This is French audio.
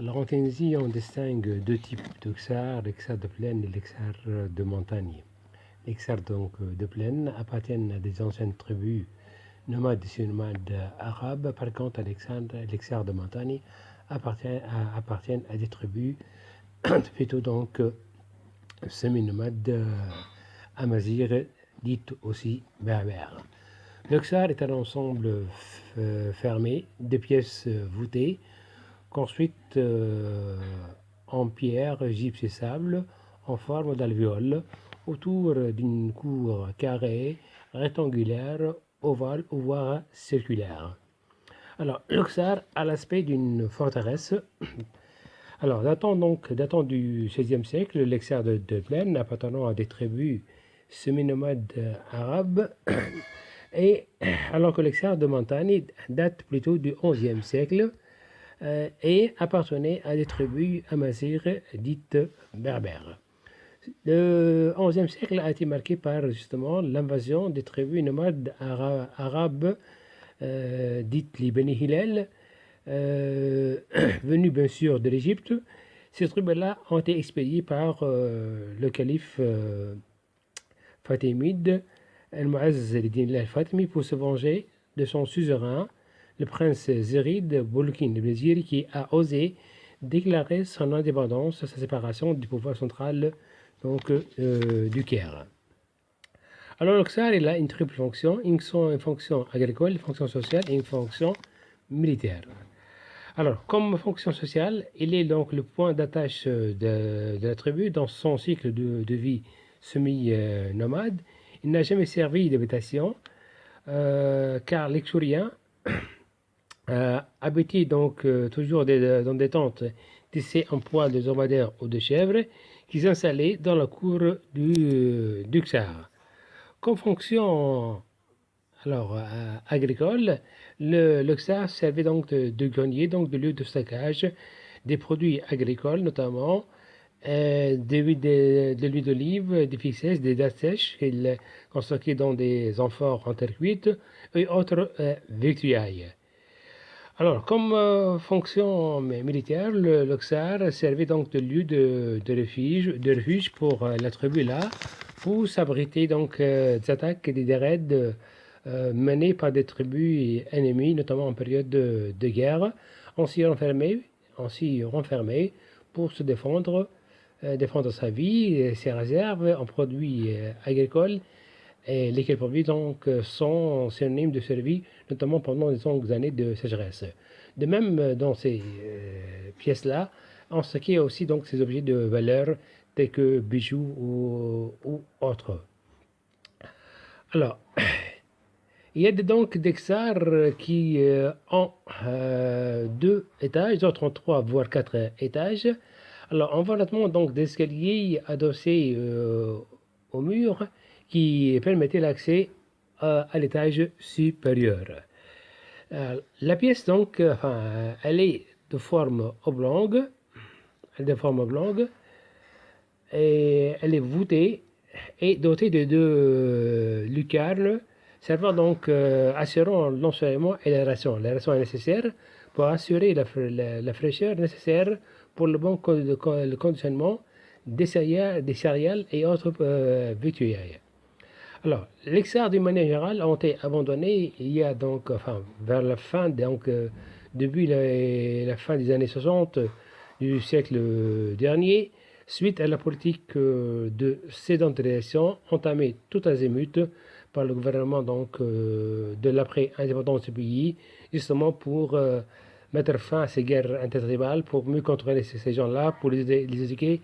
Alors en Tunisie, on distingue deux types d'Oxar, l'Oxar de plaine et l'Oxar de montagne. Les Oxar donc de plaine appartiennent à des anciennes tribus nomades et nomades arabes. Par contre, les Oxar de montagne appartiennent à des tribus plutôt donc semi-nomades amazirs, dites aussi berbères. L'Oxar est un ensemble fermé de pièces voûtées construite en pierre, gypse et sable, en forme d'alvéole, autour d'une cour carrée, rectangulaire, ovale ou voire circulaire. Alors, l'Oxar a l'aspect d'une forteresse. Alors, datant du XVIe siècle, l'Oxar de plaine, appartenant à des tribus semi-nomades arabes, et alors que l'Oxar de montagne date plutôt du XIe siècle, et appartenait à des tribus amazirs dites berbères. Le XIe siècle a été marqué par justement l'invasion des tribus nomades arabes dites les Beni Hillel, venues bien sûr de l'Égypte. Ces tribus-là ont été expédiées par le calife fatimide Al-Mu'azz al-Din al-Fatimi pour se venger de son suzerain, le prince Zérid Boulkin Bézir, qui a osé déclarer son indépendance, sa séparation du pouvoir central donc, du Caire. Alors l'Oxar, il a une triple fonction, une fonction agricole, une fonction sociale et une fonction militaire. Alors, comme fonction sociale, il est donc le point d'attache de la tribu dans son cycle de vie semi-nomade. Il n'a jamais servi d'habitation, car les Xuriens habitaient donc toujours dans des tentes tissées en poils de dromadaires ou de chèvres qui s'installaient dans la cour du Xar. Comme fonction agricole, le Xar servait donc de grenier, donc de lieu de stockage des produits agricoles, notamment de l'huile d'olive, des fixes, des dattes sèches qu'il stockait dans des amphores en terre cuite et autres victuailles. Alors, comme fonction militaire, le Xar servait donc de lieu de refuge pour la tribu là, pour s'abriter donc des attaques et des raids menées par des tribus ennemies, notamment en période de guerre. On s'y renfermait pour se défendre sa vie, ses réserves en produits agricoles, et lesquels produits donc sont synonymes de survie, notamment pendant les longues années de sécheresse. De même, dans ces pièces-là, on stockait aussi donc ces objets de valeur tels que bijoux ou autres. Alors, il y a donc des Xars qui ont 2 étages, d'autres ont 3 voire 4 étages. Alors, on voit notamment donc des escaliers adossés au mur qui permettaient l'accès à l'étage supérieur. La pièce donc, elle est de forme oblongue, et elle est voûtée et dotée de 2 lucarnes servant donc assurant l'ensoleillement et l'aération. L'aération est nécessaire pour assurer la fraîcheur nécessaire pour le bon conditionnement des céréales et autres victuailles. Alors, les Xars, d'une manière générale, ont été abandonnés il y a donc, vers la fin, depuis la fin des années 60 du siècle dernier, suite à la politique de sédentarisation entamée tout azimut par le gouvernement donc, de l'après-indépendance du pays, justement pour mettre fin à ces guerres intertribales, pour mieux contrôler ces gens-là, pour les éduquer,